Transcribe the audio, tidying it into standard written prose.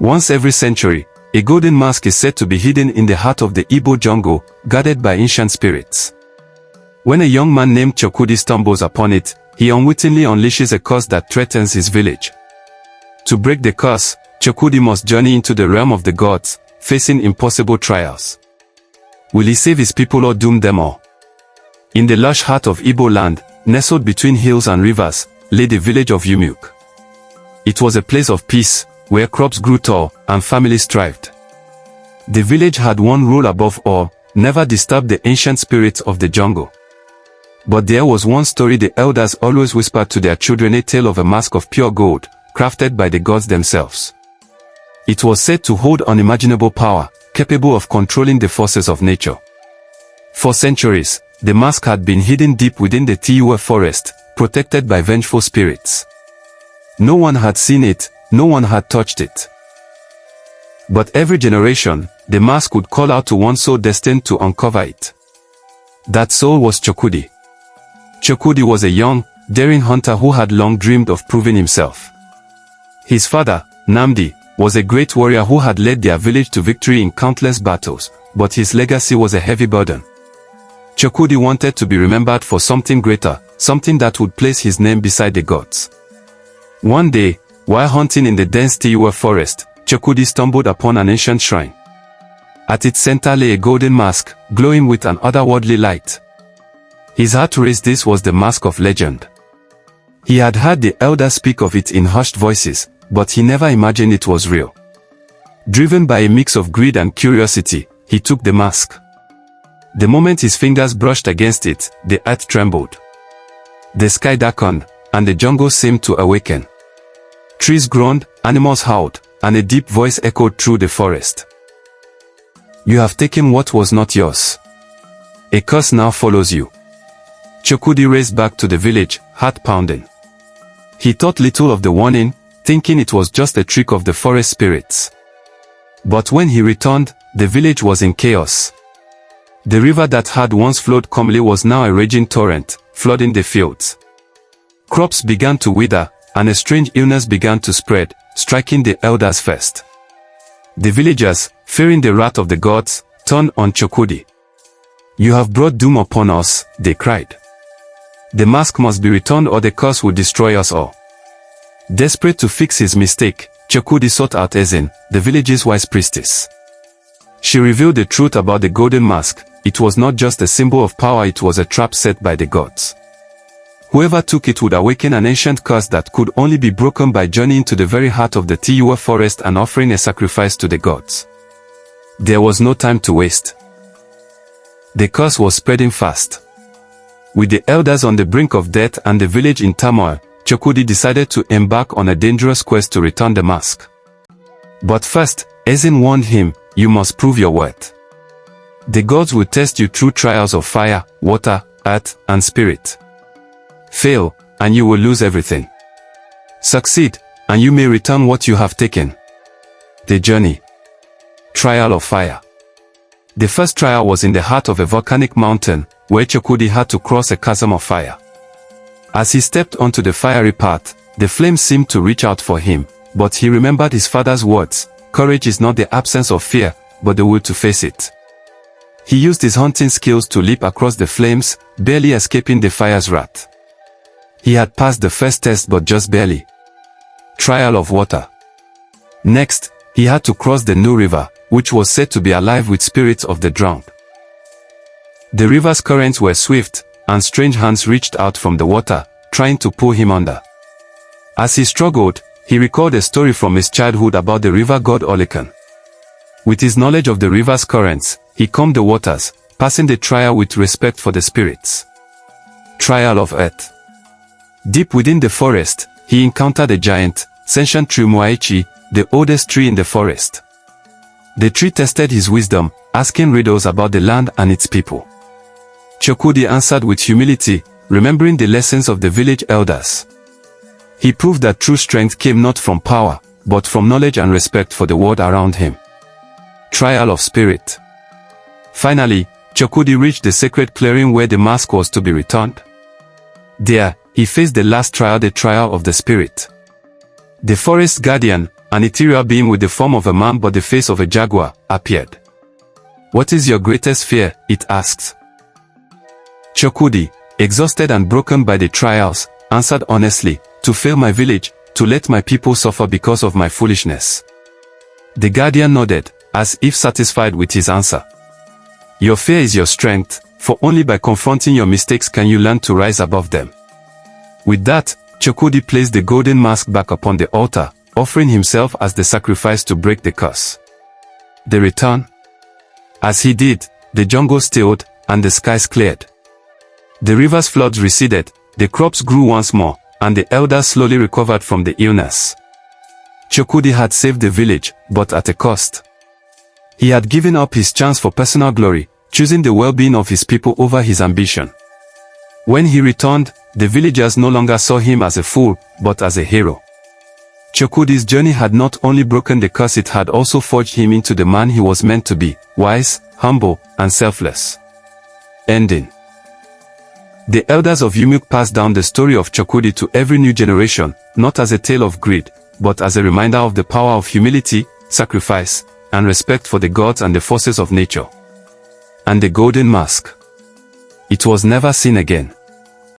Once every century, a golden mask is said to be hidden in the heart of the Igbo jungle, guarded by ancient spirits. When a young man named Chukwudi stumbles upon it, he unwittingly unleashes a curse that threatens his village. To break the curse, Chukwudi must journey into the realm of the gods, facing impossible trials. Will he save his people or doom them all? In the lush heart of Igbo land, nestled between hills and rivers, lay the village of Awoke. It was a place of peace, where crops grew tall and families thrived. The village had one rule above all: never disturb the ancient spirits of the jungle. But there was one story the elders always whispered to their children, a tale of a mask of pure gold, crafted by the gods themselves. It was said to hold unimaginable power, capable of controlling the forces of nature. For centuries, the mask had been hidden deep within the Tiwa forest, protected by vengeful spirits. No one had seen it, no one had touched it. But every generation, the mask would call out to one soul destined to uncover it. That soul was Chukwudi. Chukwudi was a young, daring hunter who had long dreamed of proving himself. His father, Namdi, was a great warrior who had led their village to victory in countless battles, but his legacy was a heavy burden. Chukwudi wanted to be remembered for something greater, something that would place his name beside the gods. One day, while hunting in the dense Tiwa forest, Chukwudi stumbled upon an ancient shrine. At its center lay a golden mask, glowing with an otherworldly light. His heart raised. This was the mask of legend. He had heard the elders speak of it in hushed voices, but he never imagined it was real. Driven by a mix of greed and curiosity, he took the mask. The moment his fingers brushed against it, the earth trembled. The sky darkened, and the jungle seemed to awaken. Trees groaned, animals howled, and a deep voice echoed through the forest. You have taken what was not yours. A curse now follows you. Chukwudi raced back to the village, heart pounding. He thought little of the warning, thinking it was just a trick of the forest spirits. But when he returned, the village was in chaos. The river that had once flowed calmly was now a raging torrent, flooding the fields. Crops began to wither, and a strange illness began to spread, striking the elders first. The villagers, fearing the wrath of the gods, turned on Chukwudi. You have brought doom upon us, they cried. The mask must be returned or the curse will destroy us all. Desperate to fix his mistake, Chukwudi sought out Ezin, the village's wise priestess. She revealed the truth about the golden mask. It was not just a symbol of power, it was a trap set by the gods. Whoever took it would awaken an ancient curse that could only be broken by journeying to the very heart of the Tiwa forest and offering a sacrifice to the gods. There was no time to waste. The curse was spreading fast. With the elders on the brink of death and the village in turmoil, Chukwudi decided to embark on a dangerous quest to return the mask. But first, Ezin warned him, you must prove your worth. The gods will test you through trials of fire, water, earth, and spirit. Fail, and you will lose everything. Succeed, and you may return what you have taken. The journey. Trial of fire. The first trial was in the heart of a volcanic mountain, where Chukwudi had to cross a chasm of fire. As he stepped onto the fiery path, the flames seemed to reach out for him, but he remembered his father's words, courage is not the absence of fear, but the will to face it. He used his hunting skills to leap across the flames, barely escaping the fire's wrath. He had passed the first test but just barely. Trial of water. Next, he had to cross the New River, which was said to be alive with spirits of the drowned. The river's currents were swift, and strange hands reached out from the water, trying to pull him under. As he struggled, he recalled a story from his childhood about the river god Olekan. With his knowledge of the river's currents, he calmed the waters, passing the trial with respect for the spirits. Trial of Earth. Deep within the forest, he encountered a giant, sentient tree Muaichi, the oldest tree in the forest. The tree tested his wisdom, asking riddles about the land and its people. Chukwudi answered with humility, remembering the lessons of the village elders. He proved that true strength came not from power, but from knowledge and respect for the world around him. Trial of spirit. Finally, Chukwudi reached the sacred clearing where the mask was to be returned. There, he faced the last trial, the trial of the spirit. The forest guardian, an ethereal being with the form of a man but the face of a jaguar, appeared. "What is your greatest fear?" it asked. Chukwudi, exhausted and broken by the trials, answered honestly, "To fail my village, to let my people suffer because of my foolishness." The guardian nodded, as if satisfied with his answer. "Your fear is your strength, for only by confronting your mistakes can you learn to rise above them." With that, Chukwudi placed the golden mask back upon the altar, offering himself as the sacrifice to break the curse. The return? As he did, the jungle stilled, and the skies cleared. The river's floods receded, the crops grew once more, and the elders slowly recovered from the illness. Chukwudi had saved the village, but at a cost. He had given up his chance for personal glory, choosing the well-being of his people over his ambition. When he returned, the villagers no longer saw him as a fool, but as a hero. Chukwudi's journey had not only broken the curse, it had also forged him into the man he was meant to be, wise, humble, and selfless. Ending. The elders of Awoke passed down the story of Chukwudi to every new generation, not as a tale of greed, but as a reminder of the power of humility, sacrifice, and respect for the gods and the forces of nature. And the golden mask. It was never seen again.